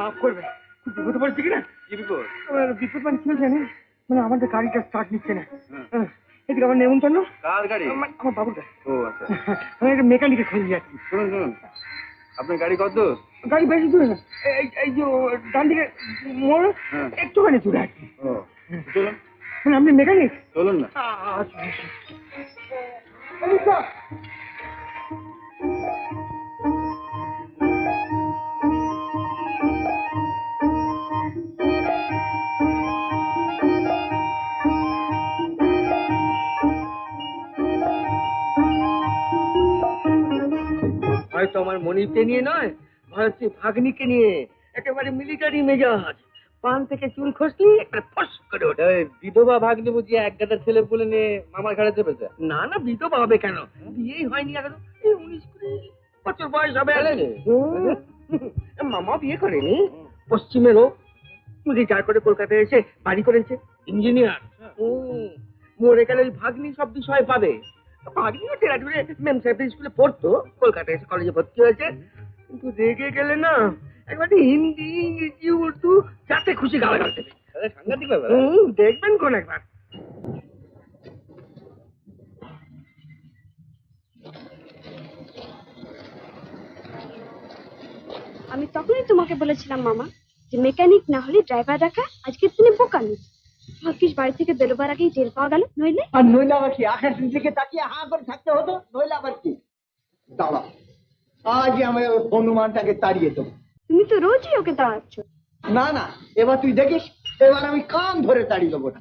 মাফ করবে, খুব বিপদ পড়েছে কিনা। কি বিপদ? বিপদ মানে কি জানেন, মানে আমাদের গাড়িটা স্টার্ট নিচ্ছে না। এদিকে আমার নেমন্তন্ন। কার গাড়ি? আমার বাবুর গাড়ি। ও আচ্ছা। আমি একটা মেকানিকে খুঁজে যাচ্ছি। শুনুন শুনুন, আপনার গাড়ি কত? গাড়ি বেশি দূরে না, এই যে ডান দিকে মোড় একটুখানি দূরে আর কি। ও চলুন। মানে আপনি মেকানিক? চলুন না। আচ্ছা। হয়তো আমার মনিরকে নিয়ে নয়, হয়তো ভাগ্নিকে নিয়ে। একেবারে মিলিটারি মেজাজ, পান থেকে চুল খসলি একটা ফস করে ওঠে। বিধবা ভাগ্নি বুঝিয়ে এক গাদা ছেলে বলে নিয়ে মামার ঘাড়ে চেপেছে? না না, বিধবা হবে কেন, বিয়েই হয়নি এখনো, এই 19-20 বছর বয়স হবে। মামা বিয়ে করেনি, পশ্চিমের লোক, রিটায়ার করে কলকাতায় এসে বাড়ি করেছে, ইঞ্জিনিয়ার। মরে গেলে ওই ভাগ্নি সব বিষয় পাবে। ভাগ্নিও টেরাডুরে মেম সাহেবের স্কুলে পড়তো, কলকাতায় এসে কলেজে ভর্তি হয়েছে। কিন্তু রেগে গেলে না একবারে হিন্দি ইংরেজি উর্দু যাতে খুশি গালাগাল দেবে। সাংঘাতিক ব্যাপার। দেখবেন কোন একবার। আমি তখনই তোমাকে বলেছিলাম মামা, যে মেকানিক না হলে ড্রাইভার রাখা আজকের দিনে বোকামি। ভাগ্যিস বাড়ি থেকে বেরোবার আগেই জেল পাওয়া গেল, নইলে। আর নইলে আবার কি, আকাশ দিকে তাকিয়ে হাঁ করে থাকতে হতো, নইলে আবার কি। দাঁড়া, আজই আমি হনুমানটাকে তাড়িয়ে দেবো। তুমি তো রোজই ওকে দাঁড়াচ্ছ। না না, এবার তুই দেখিস, এবার আমি কান ধরে তাড়িয়ে দেবো না।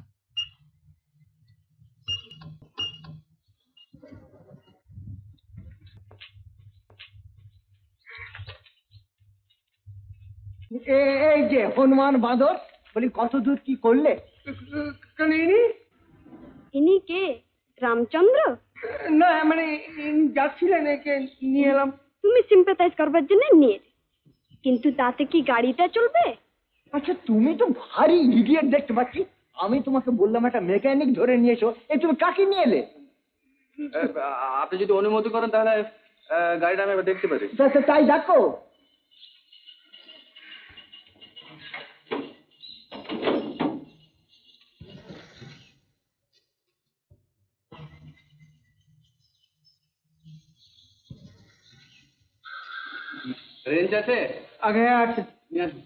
এই যে হনুমান বাঁদর, বলি কত দূর কি করলে? ইনি কে? রামচন্দ্র? না মানে যাচ্ছিলেন, একে নিয়ে এলাম। তুমি সিম্পাথাইজ করবার জন্য নিয়ে, কিন্তু তাতে কি গাড়িটা চলবে? আচ্ছা, তুমি তো ভারী ইডিয়েট দেখতে পাচ্ছি। আমি তোমাকে বললাম একটা মেকানিক ধরে নিয়ে এসো, এই তুমি কাকে নিয়ে এলে? আপনি যদি অনুমতি করেন তাহলে গাড়িটা আমি এবার দেখতে পারি। তাই দেখো। রেঞ্জ আছে? আগে আছে। নিয়ে আসুন।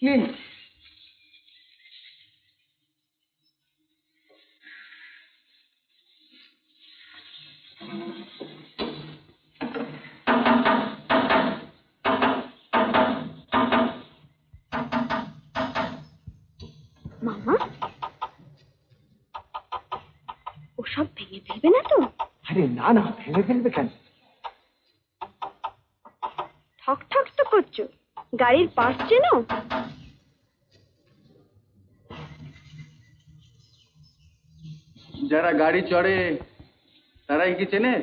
নিন। মামা, ওসব ভেঙে ফেলবে না তো? আরে না না, ভেঙে ফেলবে কেন? ঠক ঠক তো করছো, গাড়ির পাশ চেনো? যারা গাড়ি চড়ে তারাই কি চেনে?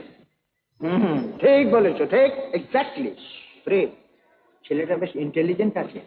ঠিক বলেছো, ঠিক, এক্স্যাক্টলি। প্রেম, ছেলেটা বেশ ইন্টেলিজেন্ট আছে।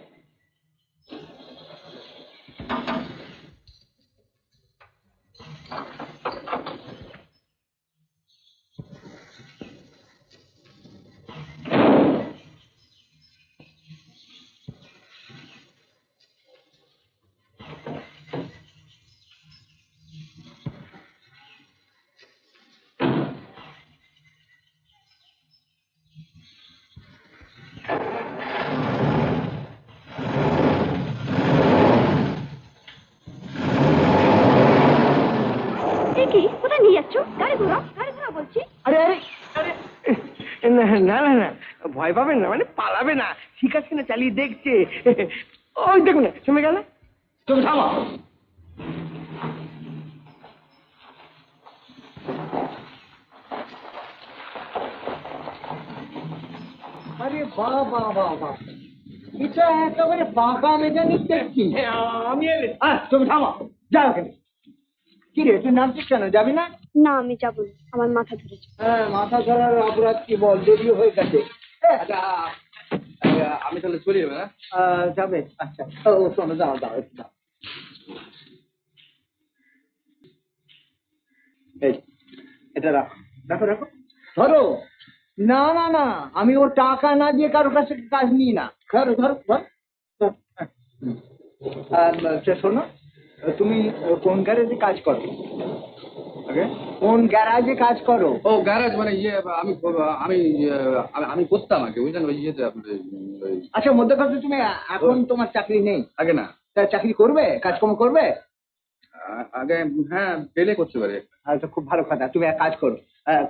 কোথায় নিয়ে যাচ্ছ? গাড়ি ঘোরাও, গাড়ি ঘোরাও বলছি। আরে আরে আরে, না না না না, ভয় পাবেন না, মানে পালাবে না, ঠিক আছে না, চালিয়ে দেখছে। ওই দেখুন না, শুনে গেল। তুমি থামো। আরে বাহ বাহ বাহ বাহ, এটা একেবারে বাঁকা মেকানিক দেখছি। আমি এলে। তুমি থামো, যাও ওখানে। কি রে, তুই নামছিস কেন, যাবি না? না, আমি যাবো না, আমার মাথা ধরেছে। হ্যাঁ, মাথা ধরার অপরাধ কি বল, দেরি হয়ে গেছে। আচ্ছা আমি তাহলে চলে যাবো না? যাবে? আচ্ছা, ও শোনো, দাও দাও একটু দাও। এই এটা রাখো রাখো রাখো ধরো। না না না, আমি ও টাকা না দিয়ে কারোর কাছে কাজ নিই না। ধরো ধরো ধরো ধরো। শোনো, তুমি কোন গ্যারেজে কাজ করো? আগে কোন গ্যারাজে কাজ করো? ও গ্যারেজ মানে ইয়ে আমি আমি আমি করতাম আগে, বুঝলেন, ওই ইয়েতে আপনার আচ্ছা, মধ্যে কথা, তুমি এখন তোমার চাকরি নেই? আগে না, তা চাকরি করবে, কাজকর্ম করবে? আগে হ্যাঁ পেলে করতে পারে। আচ্ছা, খুব ভালো কথা। তুমি এক কাজ করো,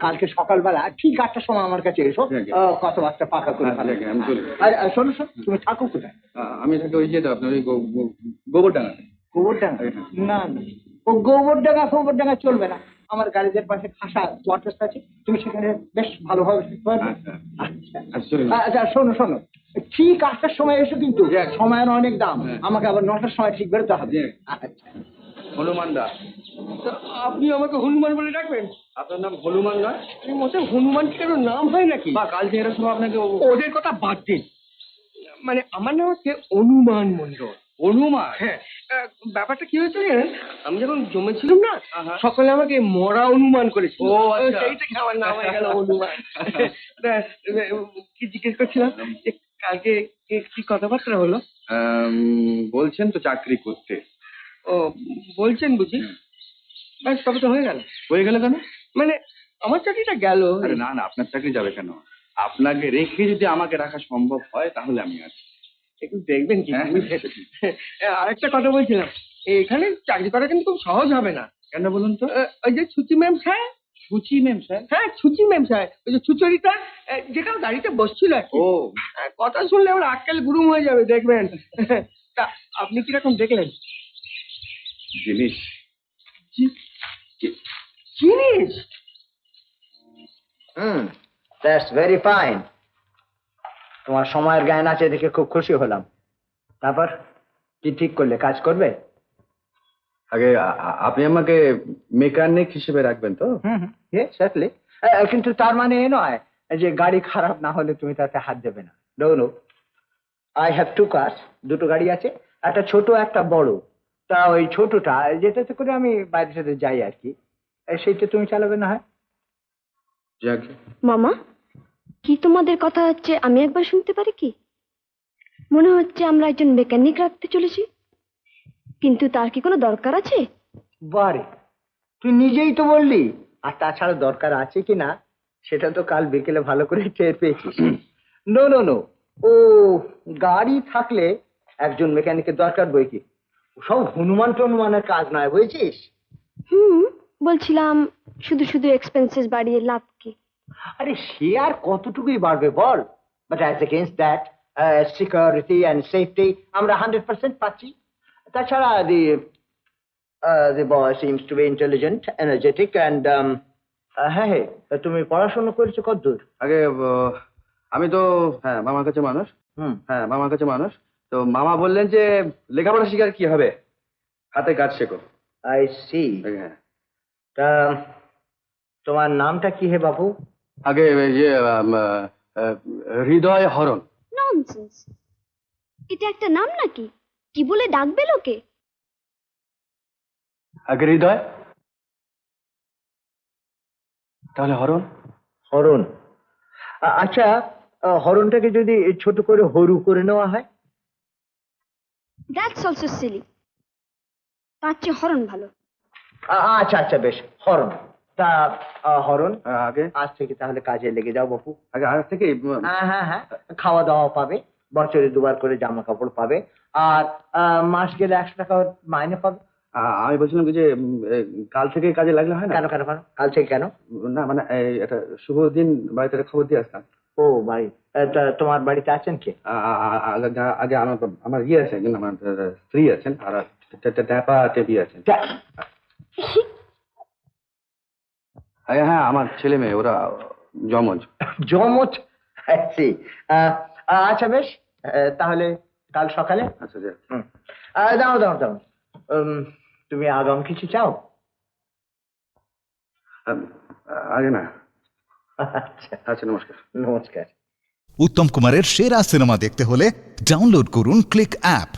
কালকে সকালবেলা ঠিক 8টার সময় আমার কাছে এসো, ঠিক আছে। কথাবার্তা পাকা করে আচ্ছা, ভালো। ঠিক আছে, আমি চলে যাবো। আর শোনো শোনো, তুমি থাকো কোথায়? আমি থাকি ওই ইয়েতে আপনার ওই গোবরডাঙ্গা। গোবরডাঙ্গা? না না, ও গোবরডাঙ্গা চলবে না। আমার গ্যারেজের পাশে খাসা কোয়ার্টার্স আছে, তুমি সেখানে বেশ ভালোভাবে থাকতে পারবে। আচ্ছা আচ্ছা আচ্ছা, চলুন। আচ্ছা, শোনো শোনো, ঠিক 8টার সময় এসো কিন্তু, ঠিক। সময়ের অনেক দাম। হ্যাঁ। আমাকে আবার 9টার সময় ঠিক বেরোতে হবে। ঠিক। আচ্ছা। হনুমান দা। তা আপনি আমাকে হনুমান বলে ডাকবেন? আপনার নাম হনুমান নয়? মতে হনুমান কি কারো নাম হয় নাকি? বা কাল থেকে এরকম আপনাকে ওদের কথা বাদ দিন, মানে আমার নাম হচ্ছে অনুমান মন্ডল। হনুমান? হ্যাঁ, ব্যাপারটা কি হয়েছিল জানেন, আমি যখন জমেছিলাম না, আহা। সকলে আমাকে মরা অনুমান করেছিল। ও, আচ্ছা। সেই থেকে আমার নাম হয়ে গেল অনুমান। তা, কি জিজ্ঞেস করছিলাম যে কালকে কি কথাবার্তা হলো? বলছেন তো চাকরি করতে। ও, বলছেন বুঝি? ব্যাস, তবে তো হয়ে গেল। হয়ে গেল কেন? মানে আমার চাকরিটা গেল। আরে না না, আপনার চাকরি যাবে কেন? আপনাকে রেখে যদি আমাকে রাখা সম্ভব হয় তাহলে আমি আছি। একটু দেখবেন কি? হ্যাঁ। আরেকটা কথা বলছিলাম, এখানে চাকরি করা কিন্তু খুব সহজ হবে না। কেন বলুন তো? ওই যে ছুচি ম্যাম স্যার। সুচি ম্যাম স্যার? হ্যাঁ, ছুচি ম্যাম স্যার, ওই যে সুচরিতা, যেটা গাড়িতে বসছিল আর কি। ও কথা শুনলে ওর আক্কেল গুরুম হয়ে যাবে, দেখবেন। তা আপনি কিরকম দেখলেন? জিনিস। জিনিস? That's very fine. তোমার সময়ের জ্ঞান আছে দেখে খুব খুশি হলাম। তারপর কি ঠিক করলে, কাজ করবে? আগে আপনি আমাকে মেকানিক হিসেবে রাখবেন তো? সেটলি। কিন্তু তার মানে এ নয় যে গাড়ি খারাপ না হলে তুমি তাতে হাত দেবে না। No no, I have 2 cars, দুটো গাড়ি আছে, একটা ছোট একটা বড়। তা ওই ছোটটা যেটাতে করে আমি বাইরে সাথে যাই আর কি, সেইটা তুমি চালাবে না হয়? যাক, মামা, কি তোমাদের কথা হচ্ছে আমি একবার শুনতে পারি কি? মনে হচ্ছে আমরা একজন মেকানিক রাখতে চলেছি, কিন্তু তার কি কোনো দরকার আছে? বারে, তুই নিজেই তো বললি। আর তাছাড়া দরকার আছে কি না সেটা তো কাল বিকেলে ভালো করে টের পেয়েছিস। নো নো নো, ও গাড়ি থাকলে একজন মেকানিকের দরকার বই কি, সব হনুমান টনুমানের কাজ নয়, বুঝেছিস? বলছিলাম শুধু শুধু এক্সপেন্সেস বাড়িয়ে লাভ কি? আরে সে আর কতটুকুই বাড়বে বল, but as against that security and safety আমরা 100% পাচ্ছি। তাছাড়া the boy seems to be intelligent, energetic and হ্যাঁ হ্যাঁ, তুমি পড়াশোনা করেছো কতদূর? আগে আমি তো হ্যাঁ মামার কাছে মানুষ। হ্যাঁ মামার কাছে মানুষ। তো মামা বললেন যে লেখাপড়া শিখার কি হবে, হাতে কাজ শেখো। I see. হ্যাঁ। তা তোমার নামটা কি হে বাবু? আগে ইয়ে হৃদয় হরণ। ননসেন্স, এটা একটা নাম নাকি? কি বলে ডাকবে লোকে? আগে হৃদয়, তাহলে হরণ। হরণ? আচ্ছা, হরণটাকে যদি ছোট করে হরু করে নেওয়া হয়? That's also silly. তার চেয়ে হরণ ভালো। আচ্ছা আচ্ছা, বেশ, হরণ। তা হরণ, আগে আজ থেকে তাহলে কাজে লেগে যাও বাপু। আগে আজ থেকে হ্যাঁ হ্যাঁ হ্যাঁ, খাওয়া দাওয়া পাবে, বছরে 2বার করে জামা কাপড় পাবে, আর মাস গেলে 100 টাকা মাইনে পাবে। আমি বলছিলাম কি যে কাল থেকে কাজে লাগলে হয় না? কেন কেন কেন, কাল থেকে কেন? না মানে এটা শুভ দিন, বাড়িতে একটা খবর দিয়ে আসতাম। ও বাড়ি, তা তোমার বাড়িতে আছেন কে? আগে আমার আমার ইয়ে আছে, কিন্তু আমার স্ত্রী আছেন, আর ট্যাপা টেপি আছেন। হ্যাঁ আমার ছেলে মেয়ে, ওরা জমজ। জমজ? আচ্ছা বেশ, তাহলে কাল সকালে। আচ্ছা দাও দাও দাও, তুমি আগাম কিছু চাও? আগে না। আচ্ছা আচ্ছা, নমস্কার। নমস্কার। উত্তম কুমারের সেরা সিনেমা দেখতে হলে ডাউনলোড করুন ক্লিক অ্যাপ।